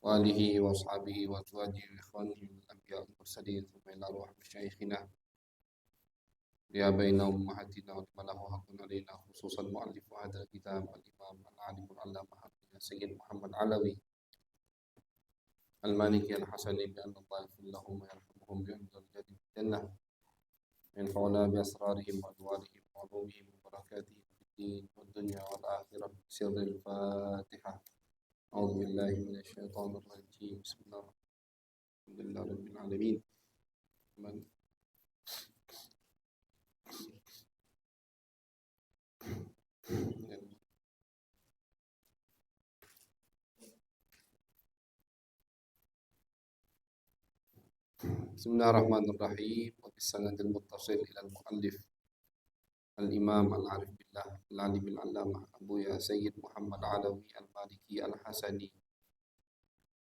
وآله وأصحابه وأزواجه وإخوانه من الأنبياء والمرسلين ثم إلى أرواح مشايخنا يا بين أمهاتنا ومن له حق علينا خصوصا مؤلف هذا الكتاب الإمام العالم العلامة سيد محمد علوي المالكي الحسني بأن الله يغفر لهم ويرحمهم بأن درجات في الجنة ينفعنا بأسرارهم وأدوارهم وعلومهم وبركاتهم في الدين والدنيا والآخرة سر الفاتحة. أعوذ بالله من الشيطان الرجيم. بسم الله الحمد لله رب العالمين. بسم الله الرحمن الرحيم. وبالسند المتصل إلى المؤلف الإمام العارف بالله العليم العلامة أبويا سيد محمد علوي المالكي الحسني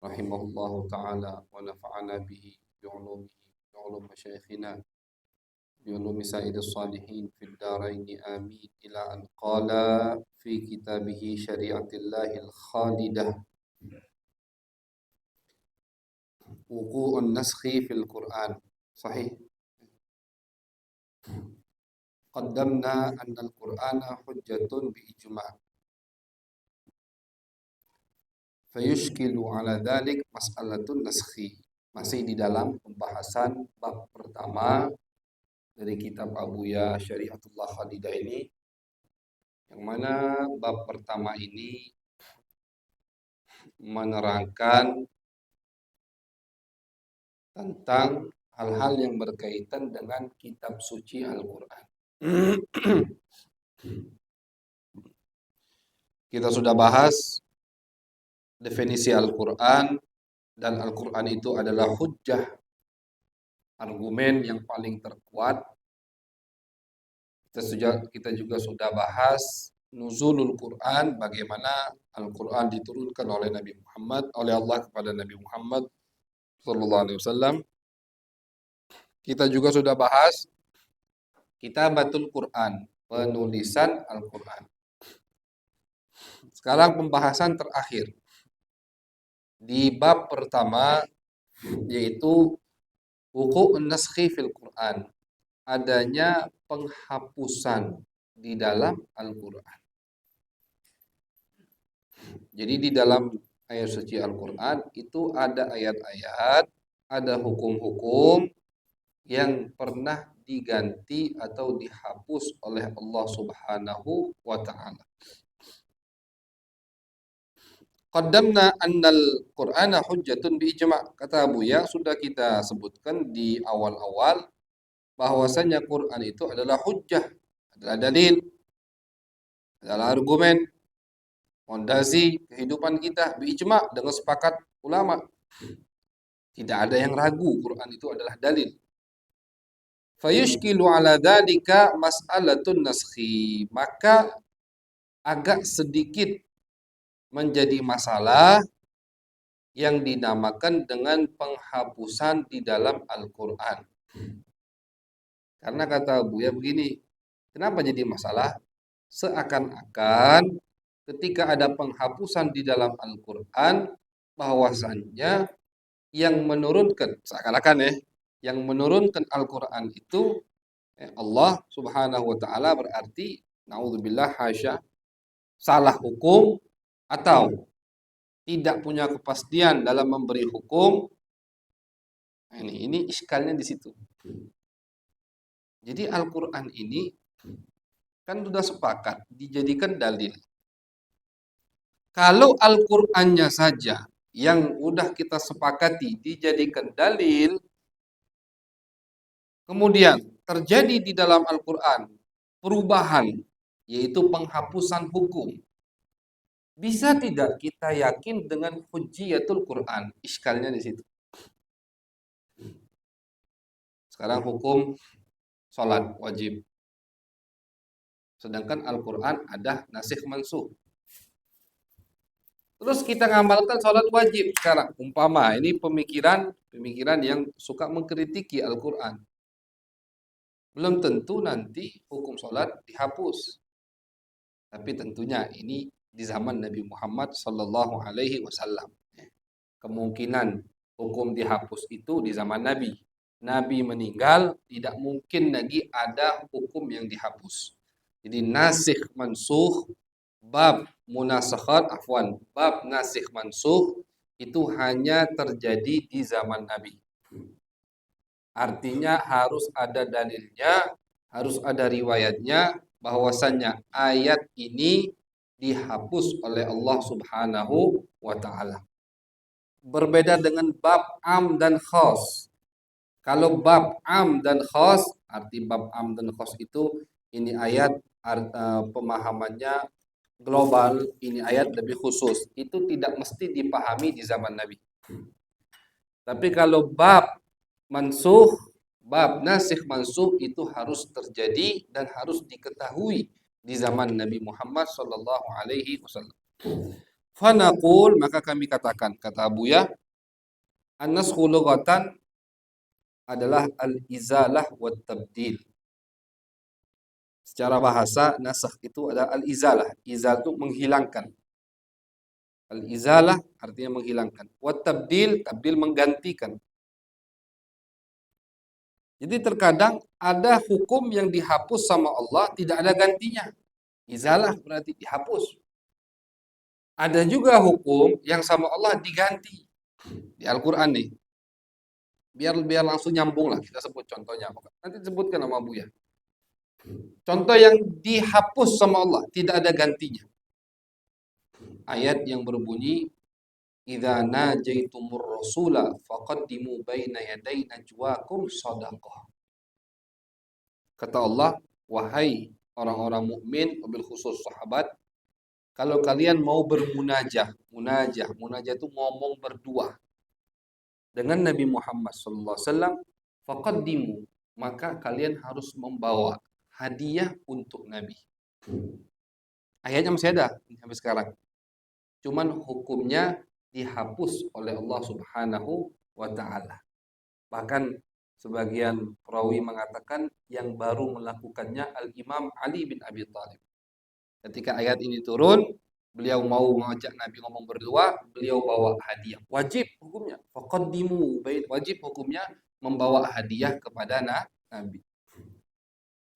رحمه الله تعالى ونفعنا به بعلومه بعلوم مشايخنا بعلوم سائر الصالحين في الدارين آمين. إلى أن قال في كتابه شريعة الله الخالدة وقوع النسخ في القرآن. صحيح. قدمنا أن القرآن حجة بإجماع فيشكل على ذلك مسألة النسخ. Masih di dalam pembahasan bab pertama dari kitab Abuya Syariatullah Khalidah ini, yang mana bab pertama ini menerangkan tentang hal-hal yang berkaitan dengan kitab suci Al-Quran. Kita sudah bahas definisi Al-Quran, dan Al-Quran itu adalah hujjah, argumen yang paling terkuat. Kita juga sudah bahas nuzulul Quran, bagaimana Al-Quran diturunkan oleh Nabi Muhammad, oleh Allah kepada Nabi Muhammad sallallahu alaihi wasallam. Kita juga sudah bahas kitabatul Quran, penulisan Al-Quran. Sekarang pembahasan terakhir di bab pertama, yaitu wuqu'un naskhi fil Quran, adanya penghapusan di dalam Al-Quran. Jadi di dalam ayat suci Al-Quran itu ada ayat-ayat, ada hukum-hukum yang pernah diganti atau dihapus oleh Allah Subhanahu wa ta'ala. Qaddamna annal Qur'ana hujjatun bi ijma'. Kata Buya, sudah kita sebutkan di awal-awal bahwasanya Quran itu adalah hujjah, adalah dalil, adalah argumen, fondasi kehidupan kita bi ijma', dengan sepakat ulama. Tidak ada yang ragu Quran itu adalah dalil. Fayushkilu ala dzalika mas'alatun naskhi. Maka agak sedikit menjadi masalah yang dinamakan dengan penghapusan di dalam Al-Quran. Karena kata Buya begini, kenapa jadi masalah? Seakan-akan ketika ada penghapusan di dalam Al-Quran, bahwasannya yang menurunkan, seakan-akan yang menurunkan Al-Quran itu Allah Subhanahu wa ta'ala, berarti naudzubillah hasya salah hukum atau tidak punya kepastian dalam memberi hukum. Ini iskalnya di situ. Jadi Al-Quran ini kan sudah sepakat dijadikan dalil. Kalau Al-Qur'annya saja yang udah kita sepakati dijadikan dalil, kemudian terjadi di dalam Al-Qur'an perubahan, yaitu penghapusan hukum, bisa tidak kita yakin dengan hujjiyatul Qur'an? Iskalnya di situ. Sekarang hukum sholat wajib, sedangkan Al-Qur'an ada nasikh mansukh. Terus kita ngamalkan sholat wajib sekarang. Umpama ini pemikiran yang suka mengkritiki Al-Quran. Belum tentu nanti hukum sholat dihapus. Tapi tentunya ini di zaman Nabi Muhammad Sallallahu Alaihi Wasallam. kemungkinan hukum dihapus itu di zaman Nabi. Nabi meninggal, tidak mungkin lagi ada hukum yang dihapus. Jadi nasikh mansukh, bab munasakhat, bab nasikh mansukh itu hanya terjadi di zaman Nabi. Artinya harus ada dalilnya, harus ada riwayatnya bahwasannya ayat ini dihapus oleh Allah Subhanahu wa taala. Berbeda dengan bab am dan khas. Kalau bab am dan khas, arti bab am dan khas itu ini ayat pemahamannya global, ini ayat lebih khusus. Itu tidak mesti dipahami di zaman Nabi. Tapi kalau bab mansuh, bab nasikh mansuh itu harus terjadi dan harus diketahui di zaman Nabi Muhammad sallallahu alaihi wasallam. Fanaqul, maka kami katakan, kata Abuya, an-naskhu lughatan adalah al-izalah wa tabdil. Secara bahasa, nasakh itu adalah al-izalah. Izal itu menghilangkan. Al-izalah artinya menghilangkan. Wa tabdil, tabdil menggantikan. Jadi terkadang ada hukum yang dihapus sama Allah, tidak ada gantinya. Izalah berarti dihapus. Ada juga hukum yang sama Allah diganti. Di Al-Quran nih. Biar langsung nyambung lah, kita sebut contohnya. Nanti sebutkan sama Buya. Contoh yang dihapus sama Allah, tidak ada gantinya. Ayat yang berbunyi, "Idza najaitumur rasula faqaddimu baina yaday najwakum shadaqah." Kata Allah, wahai orang-orang mukmin, wabil khusus sahabat, kalau kalian mau bermunajah, munajah itu ngomong berdua dengan Nabi Muhammad SAW, faqaddimu, maka kalian harus membawa hadiah untuk Nabi. Ayatnya masih ada sampai sekarang. Cuman hukumnya dihapus oleh Allah Subhanahu wa taala. Bahkan sebagian perawi mengatakan yang baru melakukannya Al-Imam Ali bin Abi Thalib. Ketika ayat ini turun, beliau mau mengajak Nabi ngomong berdua, beliau bawa hadiah. Wajib hukumnya. Faqaddimu, wajib hukumnya membawa hadiah kepada Nabi.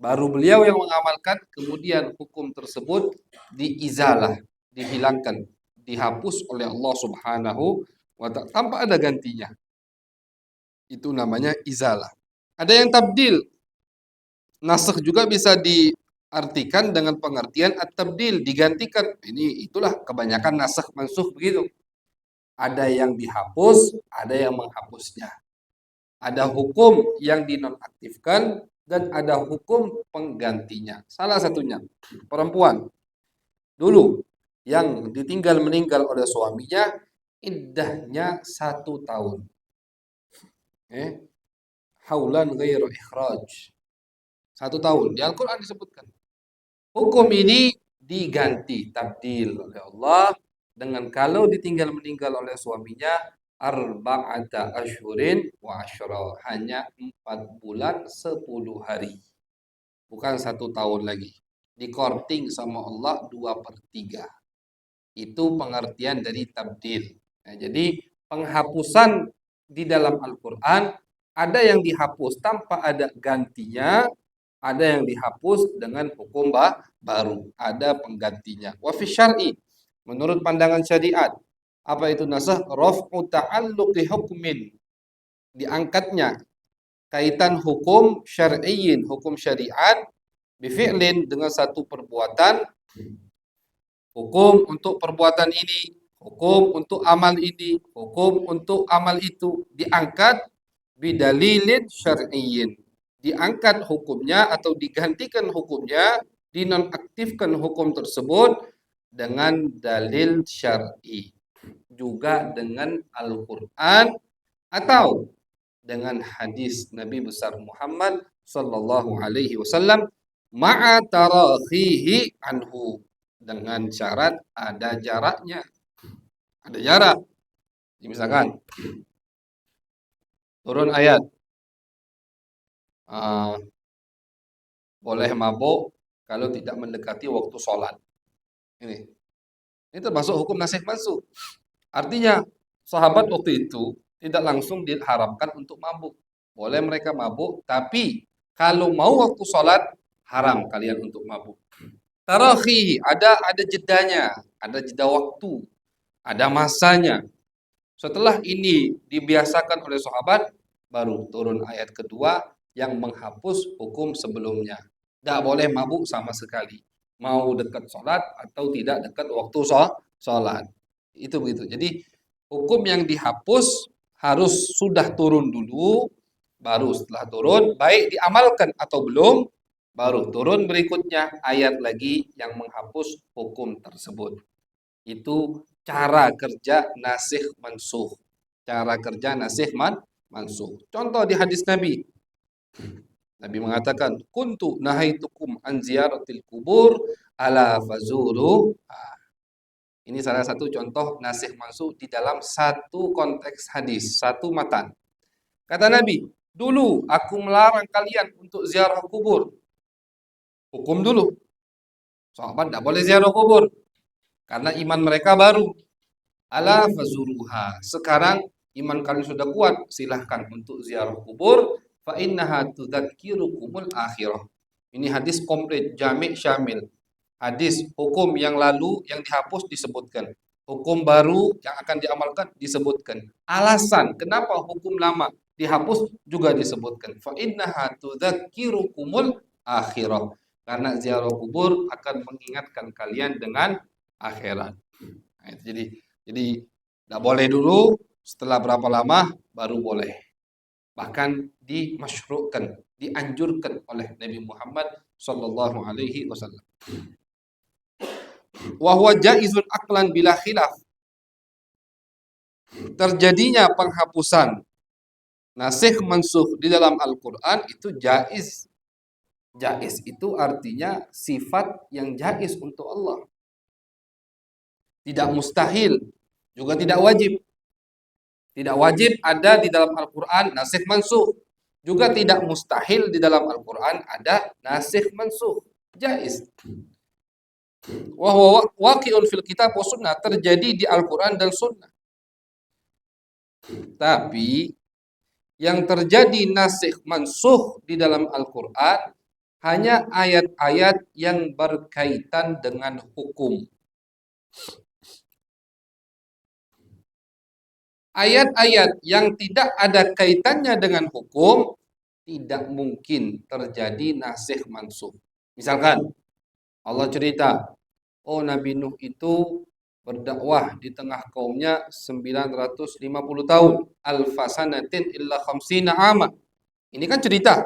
Baru beliau yang mengamalkan, kemudian hukum tersebut diizalah, dihilangkan, dihapus oleh Allah Subhanahu wa ta'ala tanpa ada gantinya. Itu namanya izalah. Ada yang tabdil. Nasakh juga bisa diartikan dengan pengertian at-tabdil, digantikan. Ini itulah kebanyakan nasakh mansukh begitu. Ada yang dihapus, ada yang menghapusnya. Ada hukum yang dinonaktifkan dan ada hukum penggantinya. Salah satunya perempuan dulu yang ditinggal meninggal oleh suaminya, iddahnya 1 tahun. Haulan ghairu ikhraj. 1 tahun. Di Al-Quran disebutkan. Hukum ini diganti, tabdil oleh Allah dengan kalau ditinggal meninggal oleh suaminya arba'ata asyhurin wa asyra, hanya 4 bulan 10 hari. Bukan 1 tahun lagi. Dikorting sama Allah 2/3. Itu pengertian dari tabdil. Nah, jadi penghapusan di dalam Al-Quran ada yang dihapus tanpa ada gantinya, ada yang dihapus dengan hukum baru, ada penggantinya. Wa fi syar'i, menurut pandangan syariat, apa itu nasakh? Raf'u ta'alluqi hukmin, diangkatnya kaitan hukum syar'iyyin, hukum syariat, bifi'lin, dengan satu perbuatan, hukum untuk perbuatan ini, hukum untuk amal ini, hukum untuk amal itu, diangkat bidalilin syar'iyyin, diangkat hukumnya atau digantikan hukumnya, dinonaktifkan hukum tersebut dengan dalil syar'i, juga dengan Al-Qur'an atau dengan hadis Nabi besar Muhammad sallallahu alaihi wasallam, ma'a tarakhihi anhu, dengan syarat ada jaraknya. Ada jarak. Misalkan turun ayat boleh mabuk kalau tidak mendekati waktu sholat. Ini termasuk hukum nasikh mansukh. Artinya sahabat waktu itu tidak langsung diharamkan untuk mabuk. Boleh mereka mabuk, tapi kalau mau waktu sholat, haram kalian untuk mabuk. Tarahi, ada jedanya, ada jeda waktu, ada masanya. Setelah ini dibiasakan oleh sahabat, baru turun ayat kedua yang menghapus hukum sebelumnya. Tidak boleh mabuk sama sekali. Mau dekat sholat atau tidak dekat waktu sholat. Itu begitu. Jadi hukum yang dihapus harus sudah turun dulu, baru setelah turun, baik diamalkan atau belum, baru turun berikutnya ayat lagi yang menghapus hukum tersebut. Itu cara kerja nasikh mansuh. Cara kerja nasikh mansuh. Contoh di hadis Nabi. Nabi mengatakan, "Kuntu nahaitukum an ziyaratil kubur ala fazuru." Ini salah satu contoh nasikh mansuh di dalam satu konteks hadis, satu matan. Kata Nabi, "Dulu aku melarang kalian untuk ziarah kubur." Hukum dulu. Sahabat tidak boleh ziarah kubur karena iman mereka baru. Ala fazuruha. Sekarang iman kalian sudah kuat, silahkan untuk ziarah kubur. Fa innaha tudzakirukumul akhirah. Ini hadis komplit, jami' syamil. Hadis hukum yang lalu yang dihapus disebutkan. Hukum baru yang akan diamalkan disebutkan. Alasan kenapa hukum lama dihapus juga disebutkan. Fa innaha tudzakirukumul akhirah. Karena ziarah kubur akan mengingatkan kalian dengan akhirat. Nah, itu jadi tidak boleh dulu, setelah berapa lama baru boleh. Bahkan dimasyru'kan, dianjurkan oleh Nabi Muhammad sallallahu alaihi wasallam. Wa huwa jaizun aqlan bila khilaf. Terjadinya penghapusan nasikh mansuh di dalam Al-Qur'an itu jaiz. Jaiz itu artinya sifat yang jaiz untuk Allah. Tidak mustahil, juga tidak wajib. Tidak wajib ada di dalam Al-Quran nasikh mansuh. Juga tidak mustahil di dalam Al-Quran ada nasikh mansuh. Jaiz. Wa waqi'un fil kitab wa sunnah, terjadi di Al-Quran dan sunnah. Tapi yang terjadi nasikh mansuh di dalam Al-Quran hanya ayat-ayat yang berkaitan dengan hukum. Ayat-ayat yang tidak ada kaitannya dengan hukum tidak mungkin terjadi nasikh mansuh. Misalkan Allah cerita, oh Nabi Nuh itu berdakwah di tengah kaumnya 950 tahun. Alfasanatin illa khamsina ama. Ini kan cerita.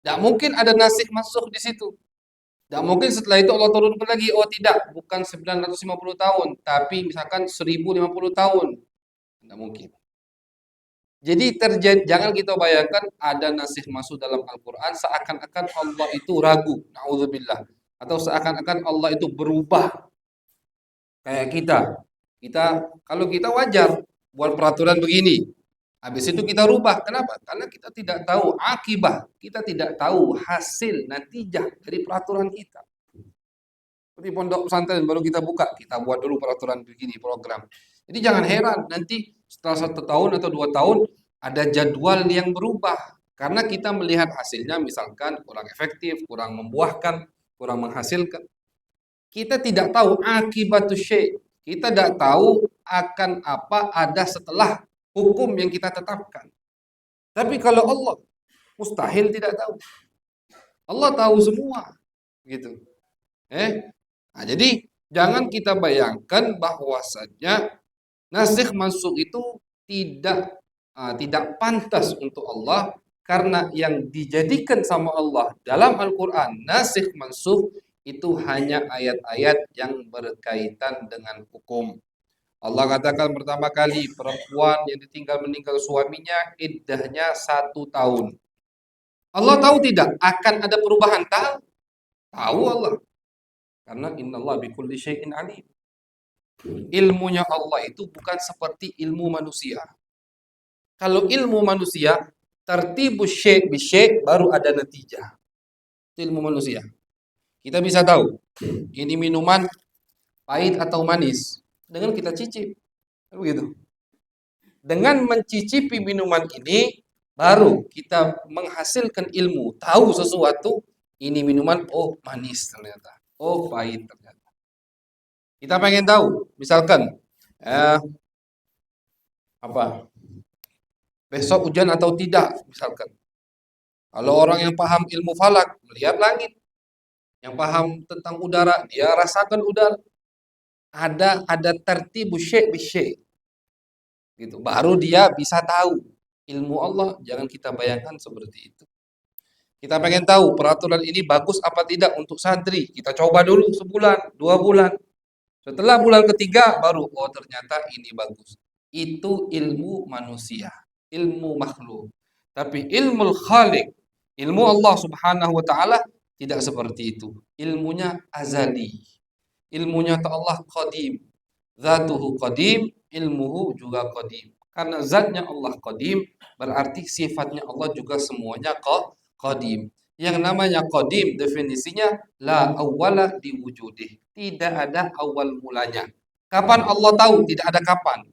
Tidak mungkin ada nasikh mansuh di situ. Tidak mungkin setelah itu Allah turunkan lagi, oh tidak, bukan 950 tahun, tapi misalkan 1050 tahun. Tidak mungkin. Jadi jangan kita bayangkan ada nasikh masuk dalam Al-Quran seakan-akan Allah itu ragu, na'udzubillah, atau seakan-akan Allah itu berubah kayak kita. Kalau kita wajar buat peraturan begini, habis itu kita rubah. Kenapa? Karena kita tidak tahu akibat, kita tidak tahu hasil natijah dari peraturan kita. Seperti pondok pesantren baru kita buka, kita buat dulu peraturan begini, program. Jadi jangan heran nanti setelah 1 tahun atau 2 tahun ada jadwal yang berubah karena kita melihat hasilnya misalkan kurang efektif, kurang membuahkan, kurang menghasilkan. Kita tidak tahu akibat syai'. Kita tidak tahu akan apa ada setelah hukum yang kita tetapkan. Tapi kalau Allah mustahil tidak tahu. Allah tahu semua, gitu. Nah, jadi jangan kita bayangkan bahwasanya nasikh mansukh itu tidak pantas untuk Allah karena yang dijadikan sama Allah dalam Al-Qur'an nasikh mansukh itu hanya ayat-ayat yang berkaitan dengan hukum. Allah katakan pertama kali perempuan yang ditinggal meninggal suaminya iddahnya 1 tahun. Allah tahu tidak akan ada perubahan? Tahu Allah. Karena innallaha bikulli syai'in alim. Ilmunya Allah itu bukan seperti ilmu manusia. Kalau ilmu manusia, tertibu syai' bi syai' baru ada natijah. Itu ilmu manusia. Kita bisa tahu ini minuman pahit atau manis dengan kita cicip. Begitu. Dengan mencicipi minuman ini, baru kita menghasilkan ilmu, tahu sesuatu, ini minuman, oh manis ternyata, oh pahit ternyata. Kita pengen tahu, misalkan, apa, besok hujan atau tidak, misalkan. Kalau orang yang paham ilmu falak, melihat langit. Yang paham tentang udara, dia rasakan udara. Ada tertib syai' bisyai'. Gitu. Baru dia bisa tahu ilmu Allah. Jangan kita bayangkan seperti itu. Kita pengen tahu peraturan ini bagus apa tidak untuk santri. Kita coba dulu sebulan, 2 bulan. Setelah bulan ketiga baru, oh ternyata ini bagus. Itu ilmu manusia, ilmu makhluk. Tapi ilmu khaliq, ilmu Allah Subhanahu wa taala tidak seperti itu. Ilmunya azali. Ilmunya Allah qadim. Zatuhu qadim, ilmuhu juga qadim. Karena zatnya Allah qadim, berarti sifatnya Allah juga semuanya qadim. Yang namanya qadim definisinya la awwala diwujudih. Tidak ada awal mulanya. Kapan Allah tahu? Tidak ada kapan.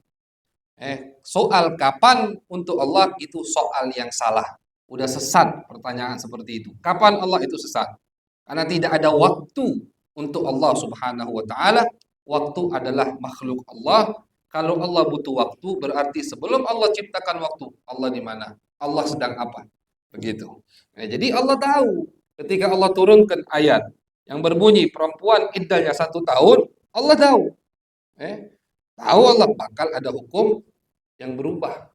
Soal kapan untuk Allah itu soal yang salah. Udah sesat pertanyaan seperti itu. Kapan Allah itu sesat? Karena tidak ada waktu untuk Allah Subhanahu wa taala. Waktu adalah makhluk Allah. Kalau Allah butuh waktu, berarti sebelum Allah ciptakan waktu, Allah di mana? Allah sedang apa? Begitu. Jadi Allah tahu. Ketika Allah turunkan ayat yang berbunyi perempuan iddahnya 1 tahun, Allah tahu. Tahu Allah bakal ada hukum yang berubah.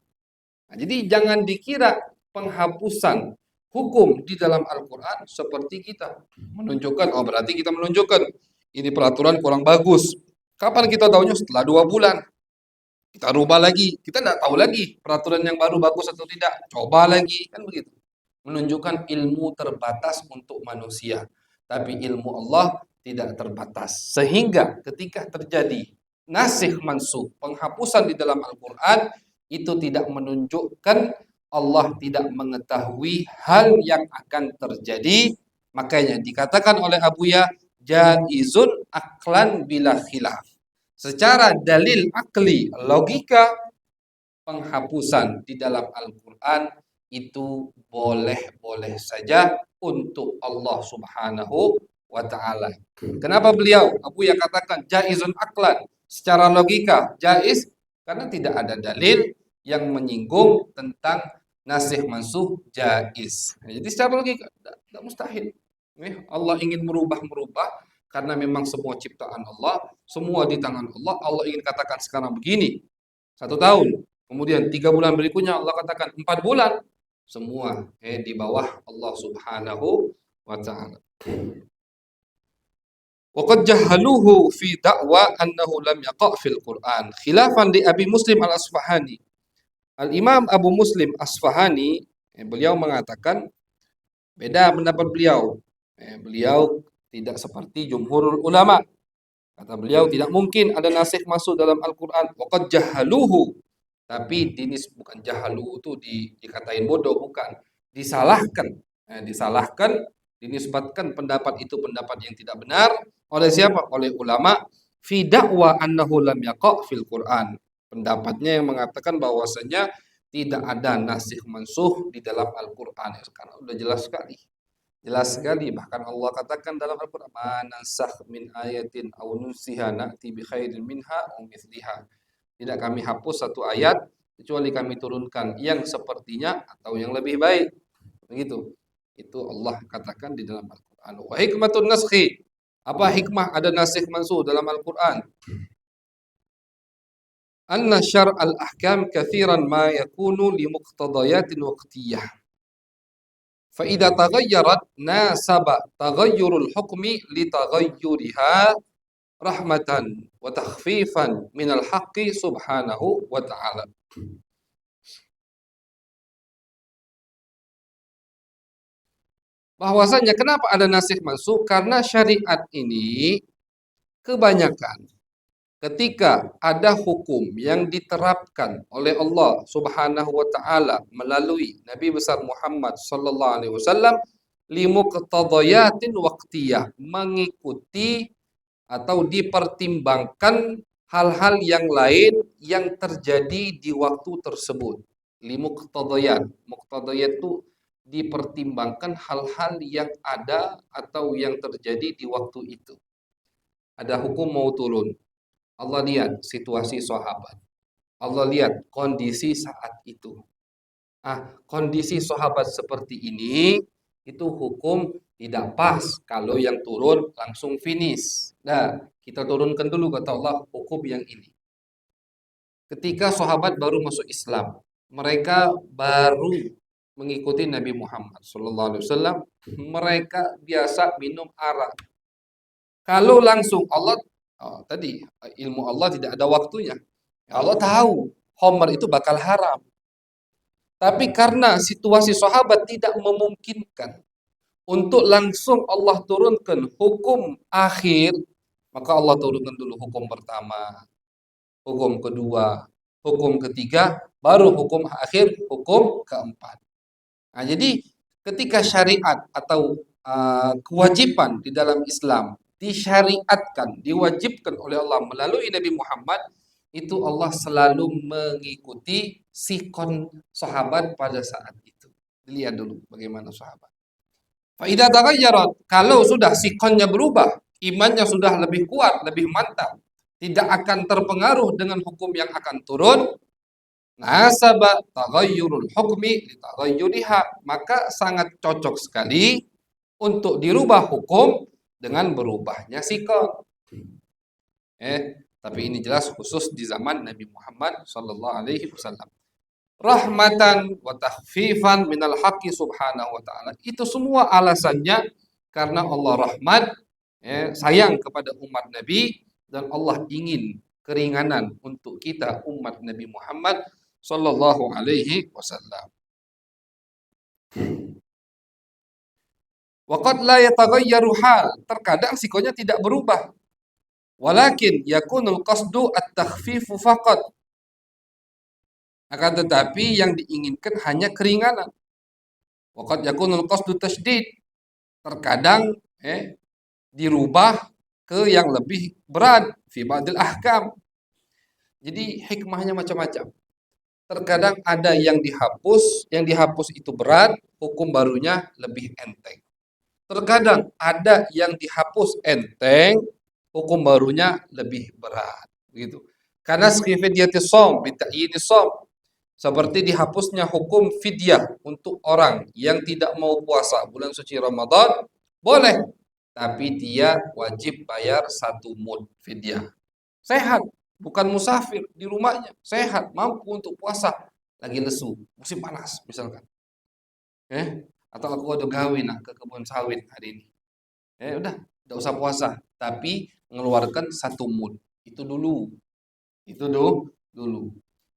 Nah, jadi jangan dikira penghapusan hukum di dalam Al-Quran seperti kita menunjukkan, oh berarti kita menunjukkan ini peraturan kurang bagus. Kapan kita tahunya? Setelah 2 bulan. Kita rubah lagi. Kita tidak tahu lagi peraturan yang baru bagus atau tidak. Coba lagi. Kan begitu. Menunjukkan ilmu terbatas untuk manusia. Tapi ilmu Allah tidak terbatas. Sehingga ketika terjadi nasikh mansuh, penghapusan di dalam Al-Quran, itu tidak menunjukkan Allah tidak mengetahui hal yang akan terjadi. Makanya dikatakan oleh Abuya, jaizun aklan bila khilaf. Secara dalil akli, logika, penghapusan di dalam Al-Quran itu boleh-boleh saja untuk Allah Subhanahu wa ta'ala. Kenapa beliau, Abuya katakan jaizun aklan? Secara logika, jaiz, karena tidak ada dalil yang menyinggung tentang nasikh mansuh jaiz. Jadi secara logika tidak mustahil. Allah ingin merubah karena memang semua ciptaan Allah, semua di tangan Allah. Allah ingin katakan sekarang begini, 1 tahun. Kemudian 3 bulan berikutnya Allah katakan 4 bulan. Semua di bawah Allah Subhanahu wa ta'ala. Waqad jahaluhu fi da'wa annahu lam yaqa' fil Qur'an. Khilafan di Abi Muslim al-Asfahani. Al-Imam Abu Muslim Asfahani, beliau mengatakan, beda pendapat beliau. Beliau tidak seperti jumhurul ulama. Kata beliau, tidak mungkin ada nasikh masuk dalam Al-Quran. Waqad jahaluhu. Tapi bukan jahalu itu dikatain bodoh, bukan. Disalahkan. Disalahkan, dinisbatkan pendapat itu pendapat yang tidak benar. Oleh siapa? Oleh ulama. Fi da'wa annahu lam yaqa' fil Quran. Pendapatnya yang mengatakan bahwasanya tidak ada nasikh mansuh di dalam Al-Quran. Sekarang sudah jelas sekali. Jelas sekali, bahkan Allah katakan dalam Al-Quran, "Ma nansakh min ayatin aw nunsiha na'ti bi khairin minha aw mithliha." Tidak kami hapus satu ayat kecuali kami turunkan yang sepertinya atau yang lebih baik. Begitu. Itu Allah katakan di dalam Al-Quran. Wa hikmatun naskhi. Apa hikmah ada nasikh mansuh dalam Al-Quran? Anna syar'al ahkam kathiran ma yakunu li muqtadayatin waqtiyah. فإذا تغيرت ناسب تغير الحكم لتغيرها رحمة وتخفيفا من الحق سبحانه وتعالى. Bahwasanya kenapa ada nasikh mansuh? Karena syariat ini kebanyakan ketika ada hukum yang diterapkan oleh Allah Subhanahu wa taala melalui Nabi besar Muhammad sallallahu alaihi wasallam limuqtadayatin waqtiyah, mengikuti atau dipertimbangkan hal-hal yang lain yang terjadi di waktu tersebut. Limuqtadayat. Muqtadayat itu dipertimbangkan hal-hal yang ada atau yang terjadi di waktu itu. Ada hukum mau turun. Allah lihat situasi sahabat. Allah lihat kondisi saat itu. Kondisi sahabat seperti ini itu hukum tidak pas kalau yang turun langsung finish. Nah, kita turunkan dulu kata Allah hukum yang ini. Ketika sahabat baru masuk Islam, mereka baru mengikuti Nabi Muhammad SAW, mereka biasa minum arak. Kalau langsung Allah, tadi ilmu Allah tidak ada waktunya. Allah tahu Homer itu bakal haram. Tapi karena situasi sahabat tidak memungkinkan untuk langsung Allah turunkan hukum akhir, maka Allah turunkan dulu hukum pertama, hukum kedua, hukum ketiga, baru hukum akhir, hukum keempat. Jadi ketika syariat atau kewajiban di dalam Islam disyariatkan, diwajibkan oleh Allah melalui Nabi Muhammad, itu Allah selalu mengikuti sikon sahabat pada saat itu. Dilihat dulu bagaimana sahabat. Faidah taghayyarat, kalau sudah sikonnya berubah, imannya sudah lebih kuat, lebih mantap, tidak akan terpengaruh dengan hukum yang akan turun, nasaba taghayyurul hukmi li taghayyuriha, maka sangat cocok sekali untuk dirubah hukum dengan berubahnya sikon. Tapi ini jelas khusus di zaman Nabi Muhammad sallallahu alaihi wasallam. Rahmatan wa takhfifan minal haqqi subhanahu wa ta'ala. Itu semua alasannya karena Allah rahmat, sayang kepada umat Nabi, dan Allah ingin keringanan untuk kita umat Nabi Muhammad sallallahu alaihi wasallam. Waqad la yataghayyaru hal, terkadang sikonya tidak berubah. Walakin yakunul qasdu at-takhfifu faqat. Akan tetapi yang diinginkan hanya keringanan. Waqad yakunul qasdu tasydid. Terkadang dirubah ke yang lebih berat fi ba'dil ahkam. Jadi hikmahnya macam-macam. Terkadang ada yang dihapus itu berat, hukum barunya lebih enteng. Terkadang ada yang dihapus enteng, hukum barunya lebih berat, begitu. Karena fidyati shaum bi ta'yini shaum, seperti dihapusnya hukum fidyah untuk orang yang tidak mau puasa bulan suci Ramadan, boleh, tapi dia wajib bayar 1 mud fidyah. Sehat, bukan musafir, di rumahnya, sehat, mampu untuk puasa, lagi lesu, musim panas misalkan. Atau aku ada gawe ke kebun sawit hari ini. Udah, enggak usah puasa, tapi mengeluarkan 1 mud. Itu dulu.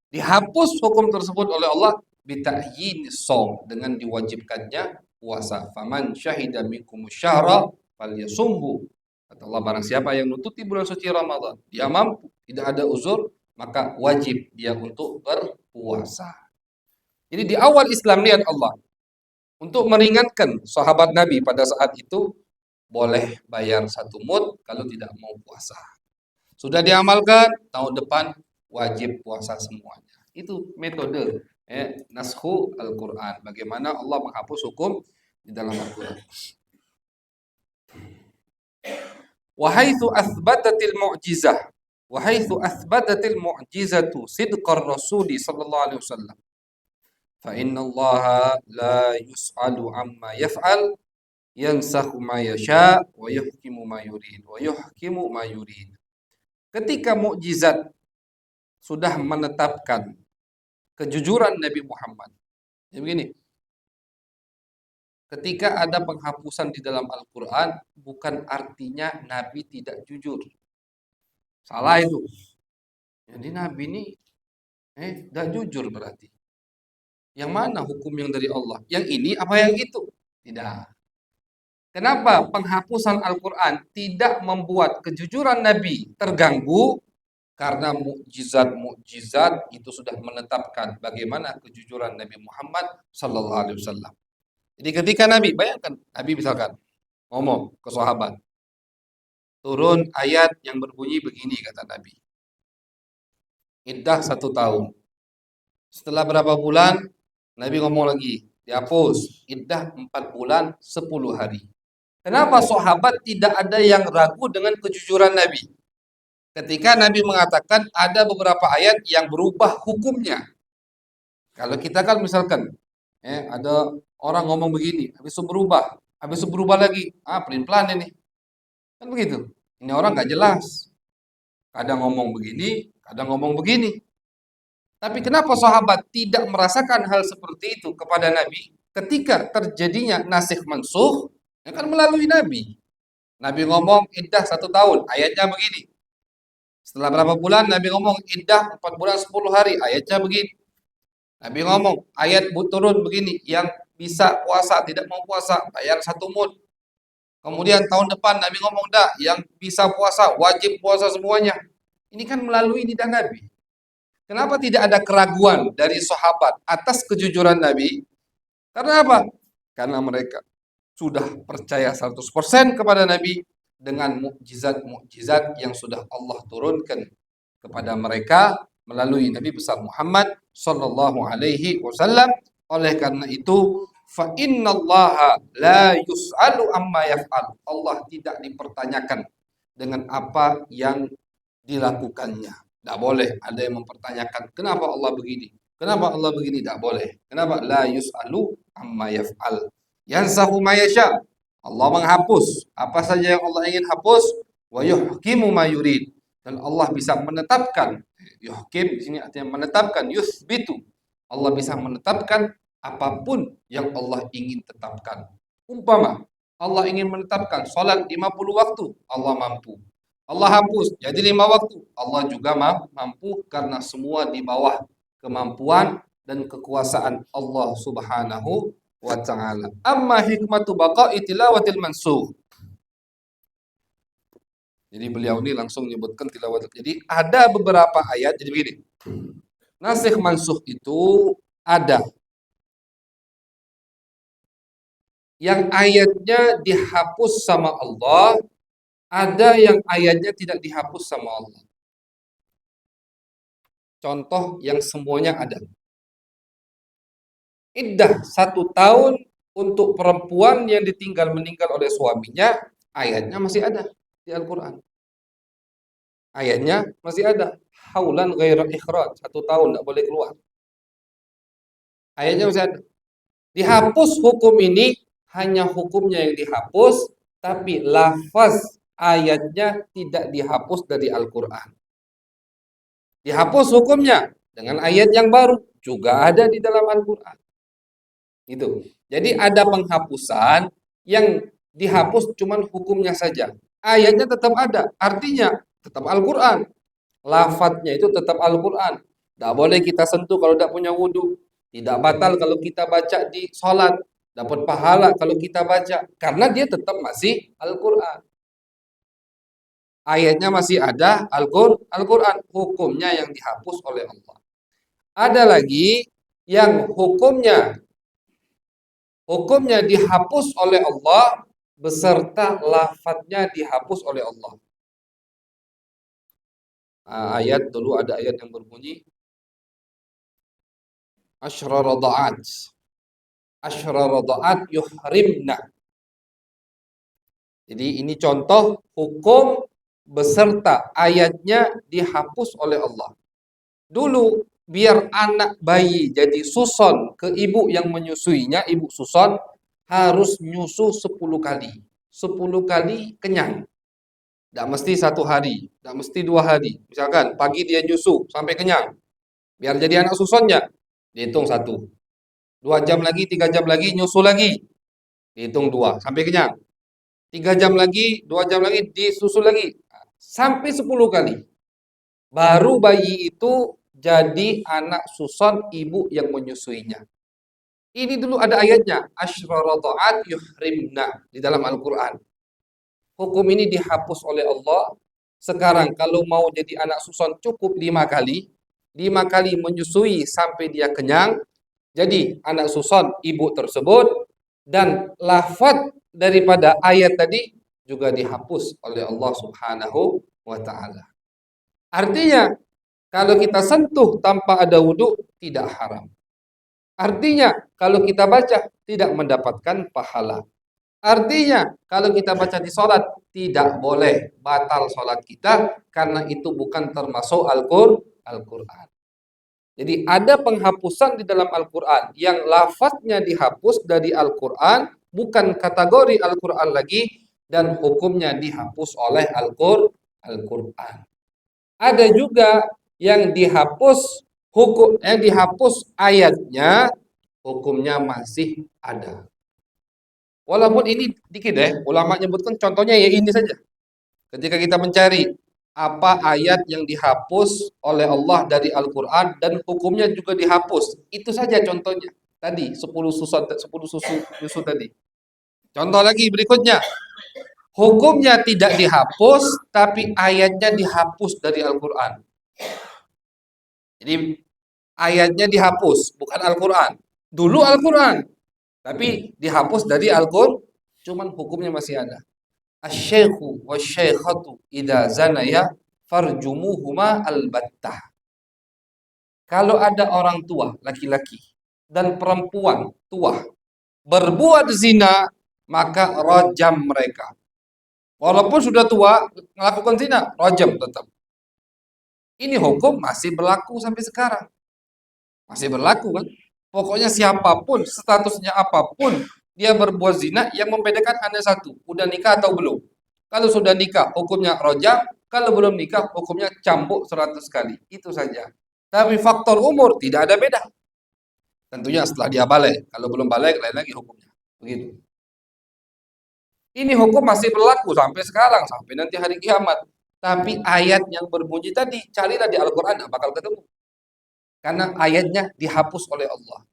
Dihapus hukum tersebut oleh Allah bita'yin shaum, dengan diwajibkannya puasa. Faman syahida minkum syahra falyasumhu. Kata Allah, barang siapa yang nututi bulan suci Ramadan, dia mampu, tidak ada uzur, maka wajib dia untuk berpuasa. Jadi di awal Islam, lihat Allah, untuk meringankan sahabat Nabi pada saat itu, boleh bayar 1 mud kalau tidak mau puasa. Sudah diamalkan, tahun depan wajib puasa semuanya. Itu metode naskhu Al-Quran. Bagaimana Allah menghapus hukum di dalam Al-Quran. Wahaitsu athbatatil mu'jizah, wahaitsu athbatatil mu'jizatu sidqar rasuli sallallahu alaihi wasallam, fa inna Allah la yus'alu amma yaf'al, yansakhu ma yasha wa yuhkimu ma yurid. Ketika mukjizat sudah menetapkan kejujuran Nabi Muhammad. Ya begini, ketika ada penghapusan di dalam Al-Quran, bukan artinya Nabi tidak jujur. Salah itu. Jadi Nabi ini tidak jujur berarti. Yang mana hukum yang dari Allah? Yang ini apa yang itu? Tidak. Kenapa penghapusan Al-Quran tidak membuat kejujuran Nabi terganggu? Karena mukjizat itu sudah menetapkan bagaimana kejujuran Nabi Muhammad sallallahu alaihi wasallam. Jadi ketika Nabi, bayangkan Nabi misalkan ngomong ke sahabat, turun ayat yang berbunyi begini, kata Nabi. iddah 1 tahun. Setelah berapa bulan, Nabi ngomong lagi, dihapus, iddah 4 bulan 10 hari. Kenapa sahabat tidak ada yang ragu dengan kejujuran Nabi? Ketika Nabi mengatakan ada beberapa ayat yang berubah hukumnya. Kalau kita kan misalkan, ada orang ngomong begini, habis itu berubah lagi, pelin-pelan ini, kan begitu. Ini orang nggak jelas, kadang ngomong begini, kadang ngomong begini. Tapi kenapa sahabat tidak merasakan hal seperti itu kepada Nabi ketika terjadinya nasikh mansukh? Ya kan melalui Nabi. Nabi ngomong iddah 1 tahun, ayatnya begini. Setelah berapa bulan Nabi ngomong iddah 4 bulan 10 hari, ayatnya begini. Nabi ngomong ayat turun begini, yang bisa puasa tidak mau puasa bayar 1 mud. Kemudian tahun depan Nabi ngomong yang bisa puasa wajib puasa semuanya. Ini kan melalui lidah Nabi. Kenapa tidak ada keraguan dari sahabat atas kejujuran Nabi? Karena apa? Karena mereka sudah percaya 100% kepada Nabi dengan mukjizat-mukjizat yang sudah Allah turunkan kepada mereka melalui Nabi besar Muhammad sallallahu alaihi wasallam. Oleh karena itu, fa innallaha la yus'alu amma yaf'al. Allah tidak dipertanyakan dengan apa yang dilakukannya. Tidak boleh ada yang mempertanyakan kenapa Allah begini, kenapa Allah begini, tidak boleh. Kenapa? La yus'alu amma yaf'al. Yansahu ma yasha. Allah menghapus apa saja yang Allah ingin hapus, wa yuhkimu ma yurid. Dan Allah bisa menetapkan, yuhkim di sini artinya menetapkan, yuthbitu. Allah bisa menetapkan apapun yang Allah ingin tetapkan. Umpama Allah ingin menetapkan salat 50 waktu, Allah mampu. Allah hapus jadi 5 waktu, Allah juga mampu, karena semua di bawah kemampuan dan kekuasaan Allah Subhanahu wa ta'ala. Amma hikmatu baqa'i tilawatil mansukh. Jadi beliau ini langsung menyebutkan tilawat. Jadi ada beberapa ayat, jadi begini. Nasikh mansukh itu ada yang ayatnya dihapus sama Allah, ada yang ayatnya tidak dihapus sama Allah. Contoh yang semuanya ada. Iddah 1 tahun untuk perempuan yang ditinggal meninggal oleh suaminya, ayatnya masih ada di Al-Quran. Ayatnya masih ada. Haulan ghaira ikhraj, 1 tahun tidak boleh keluar. Ayatnya masih ada. Dihapus hukum ini, hanya hukumnya yang dihapus, tapi lafaz ayatnya tidak dihapus dari Al-Quran. Dihapus hukumnya dengan ayat yang baru, juga ada di dalam Al-Quran. Gitu. Jadi ada penghapusan yang dihapus cuman hukumnya saja. Ayatnya tetap ada, artinya tetap Al-Quran. Lafadznya itu tetap Al-Quran. Tidak boleh kita sentuh kalau tidak punya wudhu. Tidak batal kalau kita baca di sholat. Dapat pahala kalau kita baca. Karena dia tetap masih Al-Quran. Ayatnya masih ada, Al-Quran. Hukumnya yang dihapus oleh Allah. Ada lagi yang hukumnya dihapus oleh Allah beserta lafadznya dihapus oleh Allah. Ayat dulu ada ayat yang berbunyi asyra rada'at yuhrimna. Jadi ini contoh hukum beserta ayatnya dihapus oleh Allah. Dulu biar anak bayi jadi suson ke ibu yang menyusuinya, ibu suson harus nyusu 10 kali. 10 kali kenyang. Tidak mesti 1 hari, tidak mesti 2 hari. Misalkan pagi dia nyusu sampai kenyang. Biar jadi anak susonnya, dihitung 1. 2 jam lagi, 3 jam lagi, nyusu lagi. Dihitung 2, sampai kenyang. 3 jam lagi, 2 jam lagi, disusu lagi. Sampai 10 kali. Baru bayi itu jadi anak suson ibu yang menyusuinya. Ini dulu ada ayatnya, asyra rada'at yuhrimna di dalam Al-Quran. Hukum ini dihapus oleh Allah. Sekarang kalau mau jadi anak suson cukup 5 kali. 5 kali menyusui sampai dia kenyang. Jadi anak suson ibu tersebut. Dan lafaz daripada ayat tadi juga dihapus oleh Allah Subhanahu wa ta'ala. Artinya, Kalau kita sentuh tanpa ada wudhu, tidak haram. Artinya, kalau kita baca, tidak mendapatkan pahala. Artinya, kalau kita baca di sholat, tidak boleh batal sholat kita, karena itu bukan termasuk Al-Quran. Jadi ada penghapusan di dalam Al-Quran, yang lafaznya dihapus dari Al-Quran, bukan kategori Al-Quran lagi, dan hukumnya dihapus oleh Al-Quran. Ada juga yang dihapus yang dihapus ayatnya, hukumnya masih ada. Walaupun ini dikit ulama nyebutkan contohnya ya ini saja. Ketika kita mencari apa ayat yang dihapus oleh Allah dari Al-Quran dan hukumnya juga dihapus, itu saja contohnya. Tadi 10 susu tadi. Contoh lagi berikutnya, hukumnya tidak dihapus, tapi ayatnya dihapus dari Al-Quran. Jadi ayatnya dihapus, bukan Al-Quran. Dulu Al-Quran, tapi dihapus dari Al-Quran, cuman hukumnya masih ada. Asy-syaikhu wasy-syaikhatu idza zanaya farjumuhuma albattah. Kalau ada orang tua laki-laki dan perempuan tua berbuat zina, maka rajam mereka. Walaupun sudah tua melakukan zina, rajam tetap. Ini hukum masih berlaku sampai sekarang. Masih berlaku kan? Pokoknya siapapun, statusnya apapun, dia berbuat zina, yang membedakan hanya satu, udah nikah atau belum. Kalau sudah nikah, hukumnya rojam. Kalau belum nikah, hukumnya cambuk 100 kali. Itu saja. Tapi faktor umur tidak ada beda. Tentunya setelah dia balik. Kalau belum balik, lain lagi hukumnya. Begitu. Ini hukum masih berlaku sampai sekarang, sampai nanti hari kiamat. Tapi ayat yang berbunyi tadi, carilah di Al-Quran, tidak bakal ketemu. Karena ayatnya dihapus oleh Allah.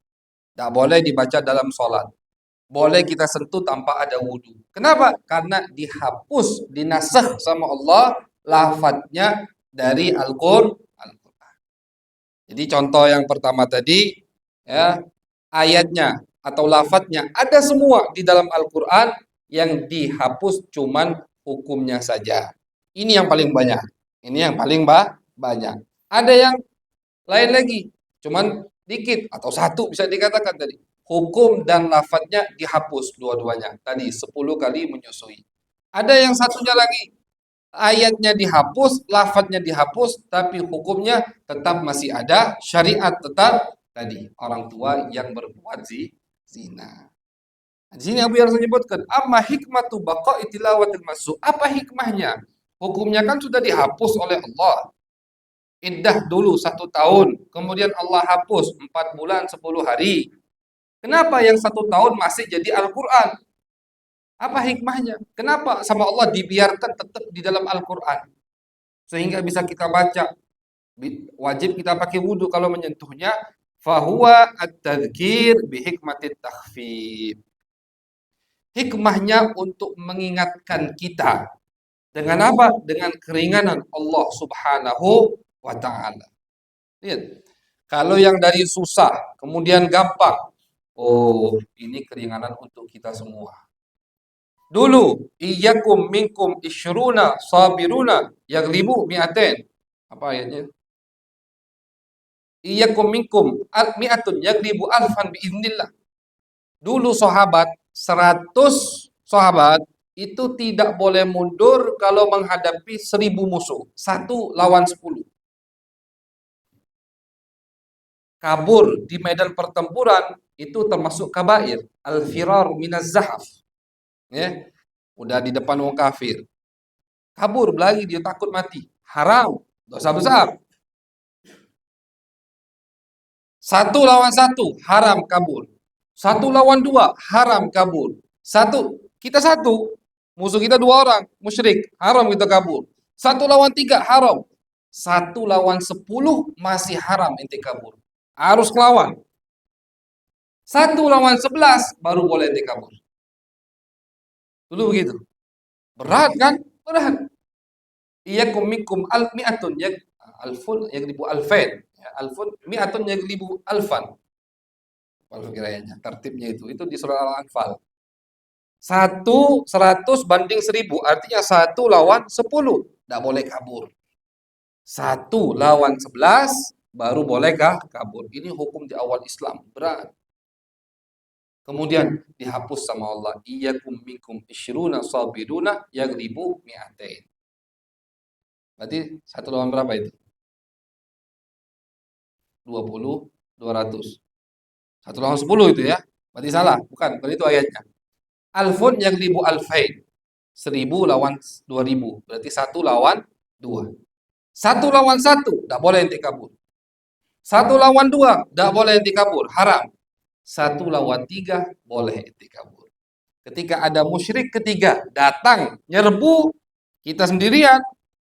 Tidak boleh dibaca dalam sholat. Boleh kita sentuh tanpa ada wudhu. Kenapa? Karena dihapus, dinasakh sama Allah lafadznya dari Al-Quran. Jadi contoh yang pertama tadi, ya, ayatnya atau lafadznya ada semua di dalam Al-Quran, yang dihapus cuman hukumnya saja. Ini yang paling banyak. Ini yang paling banyak. Ada yang lain lagi, cuman dikit atau satu bisa dikatakan tadi. Hukum dan lafadznya dihapus dua-duanya. Tadi 10 kali menyusui. Ada yang satunya lagi, ayatnya dihapus, lafadznya dihapus, tapi hukumnya tetap masih ada, syariat tetap tadi, orang tua yang berbuat zina. Di sini Abu Yarsa menyebutkan, amma hikmatu baqa'i tilawatil masuk. Apa hikmahnya? Hukumnya kan sudah dihapus oleh Allah. Iddah dulu 1 tahun, kemudian Allah hapus 4 bulan 10 hari. Kenapa yang 1 tahun masih jadi Al-Quran? Apa hikmahnya? Kenapa sama Allah dibiarkan tetap di dalam Al-Quran? Sehingga bisa kita baca. Wajib kita pakai wudhu kalau menyentuhnya. Fahuwa at-tadhkir bihikmatit takhfif. Hikmahnya untuk mengingatkan kita. Dengan apa? Dengan keringanan Allah Subhanahu wa ta'ala. Lihat. Kalau yang dari susah, kemudian gampang. Oh, ini keringanan untuk kita semua. Dulu, iyyakum minkum isyruna sabiruna yaglibu mi'atain. Apa ayatnya? Iyyakum minkum mi'atun yaglibu alfan biiznillah. Dulu sahabat, 100 sahabat itu tidak boleh mundur kalau menghadapi 1000 musuh. 1 lawan 10. Kabur di medan pertempuran itu termasuk kabair. Al-firar minaz zahaf. Ya. Udah di depan wong kafir. Kabur lagi, dia takut mati. Haram, dosa besar. 1 lawan 1, haram kabur. 1 lawan 2, haram kabur. Kita satu, musuh kita 2 orang, musyrik, haram kita kabur. 1 lawan 3, haram. 1 lawan 10 masih haram ente kabur. Harus lawan. 1 lawan 11 baru boleh ente kabur. Dulu begitu. Berat kan? Berat. Iyyakum minkum mi'atun alfun yaglibu alfain. Alfun mi'atun yaglibu alfan. Kalau kiranya tertibnya itu di surah Al-Anfal. 100 banding 1000, artinya 1 lawan 10. Tidak boleh kabur. 1 lawan 11 baru bolehkah kabur. Ini hukum di awal Islam, berat. Kemudian dihapus sama Allah. Iyyakum minkum isyruna sabiruna yaghlibu mi'atain. Berarti 1 lawan berapa itu? 20, 200. 1 lawan 10 itu ya. Berarti salah, bukan itu ayatnya. Alfun yaghlibu alfain. 1000 lawan 2000. Berarti 1 lawan 2. 1 lawan 1, tidak boleh ente kabur. 1 lawan 2, tidak boleh ente kabur, haram. 1 lawan 3, boleh ente kabur. Ketika ada musyrik ketiga datang nyerbu kita sendirian,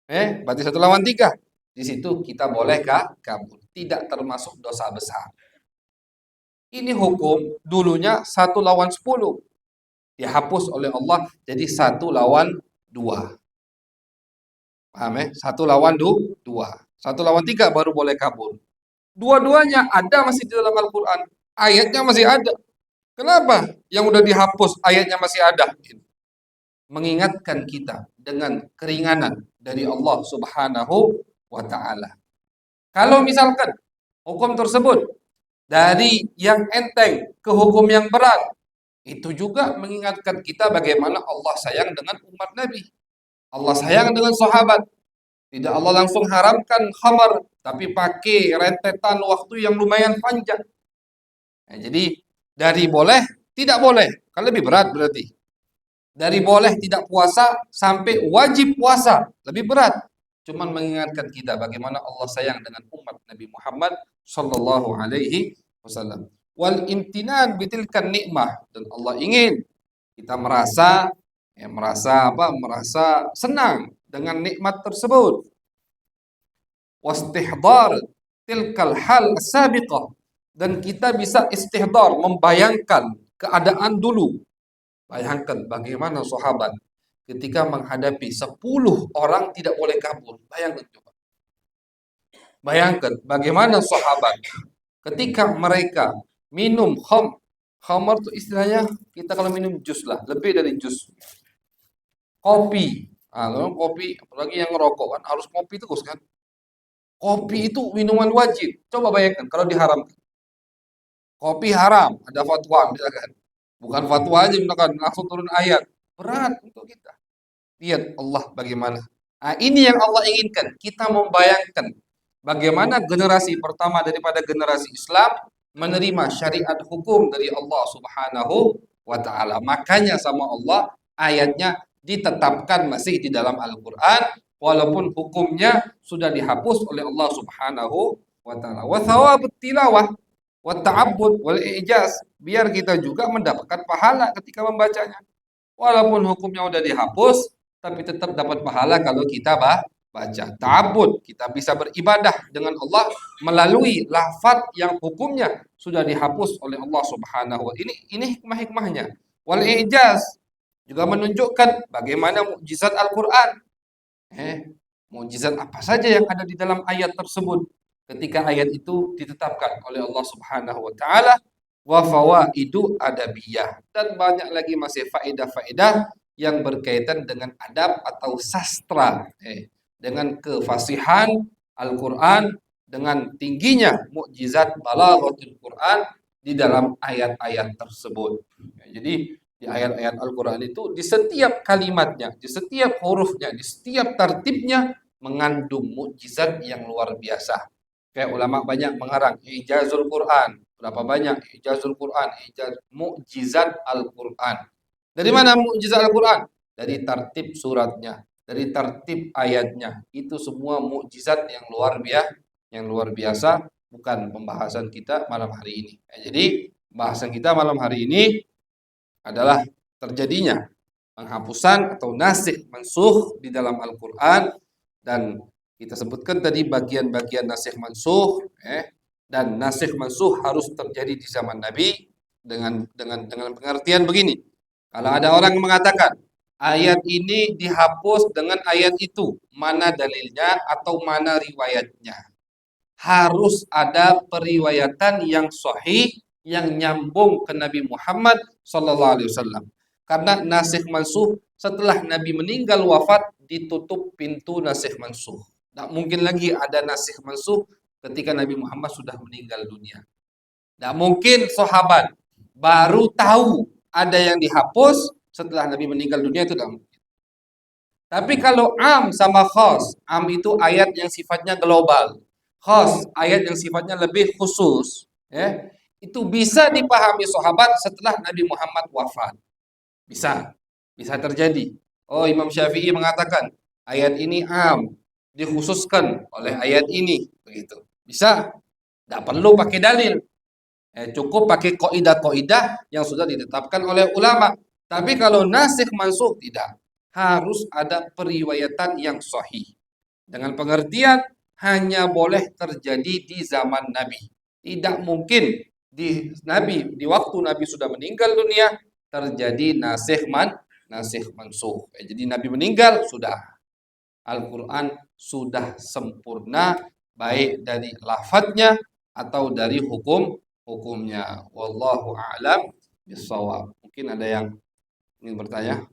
berarti 1 lawan 3. Di situ kita bolehkah kabur? Tidak termasuk dosa besar. Ini hukum dulunya 1 lawan 10. Dihapus oleh Allah jadi 1 lawan 2. Paham ya? 1 lawan 2. 1 lawan 3 baru boleh kabur. Dua-duanya ada masih di dalam Al-Quran. Ayatnya masih ada. Kenapa? Yang udah dihapus ayatnya masih ada. Mengingatkan kita dengan keringanan dari Allah Subhanahu wa ta'ala. Kalau misalkan hukum tersebut dari yang enteng ke hukum yang berat, itu juga mengingatkan kita bagaimana Allah sayang dengan umat Nabi. Allah sayang dengan sahabat. Tidak Allah langsung haramkan khamar, tapi pakai rentetan waktu yang lumayan panjang. Nah, jadi dari boleh, tidak boleh. Kan lebih berat berarti. Dari boleh tidak puasa sampai wajib puasa, lebih berat. Cuman mengingatkan kita bagaimana Allah sayang dengan umat Nabi Muhammad sallallahu alaihi wasallam. Wal imtinan bitilkan nikmah, dan Allah ingin kita merasa merasa senang dengan nikmat tersebut. Wastihdar tilkal hal sabiqah, dan kita bisa istihdar, membayangkan keadaan dulu. Bayangkan bagaimana sahabat ketika menghadapi 10 orang tidak boleh kabur. Bayangkan coba. Bayangkan bagaimana sahabat ketika mereka minum khamar itu istilahnya kita kalau minum jus lah, lebih dari jus. Kopi. Nah, kalau kopi, apalagi yang ngerokok kan harus kopi terus kan. Kopi itu minuman wajib. Coba bayangkan kalau diharamkan. Kopi haram, ada fatwa misalkan. Bukan fatwa aja misalkan, langsung turun ayat. Berat untuk kita. Lihat Allah bagaimana. Nah, ini yang Allah inginkan. Kita membayangkan bagaimana generasi pertama daripada generasi Islam menerima syariat hukum dari Allah Subhanahu wa ta'ala. Makanya sama Allah ayatnya ditetapkan masih di dalam Al-Quran, walaupun hukumnya sudah dihapus oleh Allah Subhanahu wa ta'ala. Wa thawabut tilawah wa ta'abbud wal i'jaz, biar kita juga mendapatkan pahala ketika membacanya. Walaupun hukumnya sudah dihapus, tapi tetap dapat pahala kalau kita baca. Ta'abbud, kita bisa beribadah dengan Allah melalui lafaz yang hukumnya sudah dihapus oleh Allah Subhanahu wa ta'ala. Ini hikmah-hikmahnya. Wal i'jaz juga menunjukkan bagaimana mukjizat Al-Qur'an. Mukjizat apa saja yang ada di dalam ayat tersebut ketika ayat itu ditetapkan oleh Allah Subhanahu wa taala. Wa fawaidu adabiyah, dan banyak lagi masih faedah-faedah yang berkaitan dengan adab atau sastra, dengan kefasihan Al-Qur'an, dengan tingginya mukjizat balaghatul Qur'an di dalam ayat-ayat tersebut. Jadi di ayat-ayat Al-Qur'an itu di setiap kalimatnya, di setiap hurufnya, di setiap tertibnya mengandung mukjizat yang luar biasa. Kayak ulama banyak mengarang ijazul Qur'an. Berapa banyak ijazul Quran, mukjizat Al-Quran. Dari mana mukjizat Al-Quran? Dari tertib suratnya, dari tertib ayatnya. Itu semua mukjizat yang luar biasa, bukan pembahasan kita malam hari ini. Jadi pembahasan kita malam hari ini adalah terjadinya penghapusan atau nasikh mansukh di dalam Al-Quran, dan kita sebutkan tadi bagian-bagian nasikh mansukh, dan nasikh mansukh harus terjadi di zaman Nabi dengan pengertian begini. Kalau ada orang yang mengatakan ayat ini dihapus dengan ayat itu, mana dalilnya atau mana riwayatnya? Harus ada periwayatan yang sahih yang nyambung ke Nabi Muhammad SAW. Karena nasikh mansukh setelah Nabi meninggal wafat ditutup pintu nasikh mansukh. Tidak mungkin lagi ada nasikh mansukh ketika Nabi Muhammad sudah meninggal dunia. Tidak mungkin sahabat baru tahu ada yang dihapus setelah Nabi meninggal dunia, itu tidak mungkin. Tapi kalau am sama khas, am itu ayat yang sifatnya global, khas ayat yang sifatnya lebih khusus, ya, itu bisa dipahami sahabat setelah Nabi Muhammad wafat. Bisa, bisa terjadi. Oh, Imam Syafi'i mengatakan ayat ini am, dikhususkan oleh ayat ini, begitu. Bisa, tidak perlu pakai dalil. Cukup pakai kaidah-kaidah yang sudah ditetapkan oleh ulama. Tapi kalau nasikh mansukh tidak, harus ada periwayatan yang sahih. Dengan pengertian hanya boleh terjadi di zaman Nabi. Tidak mungkin di waktu Nabi sudah meninggal dunia terjadi nasikh mansukh. Jadi Nabi meninggal sudah, Al-Qur'an sudah sempurna baik dari lafadznya atau dari hukumnya. Wallahu a'lam bishawab. Mungkin ada yang ingin bertanya?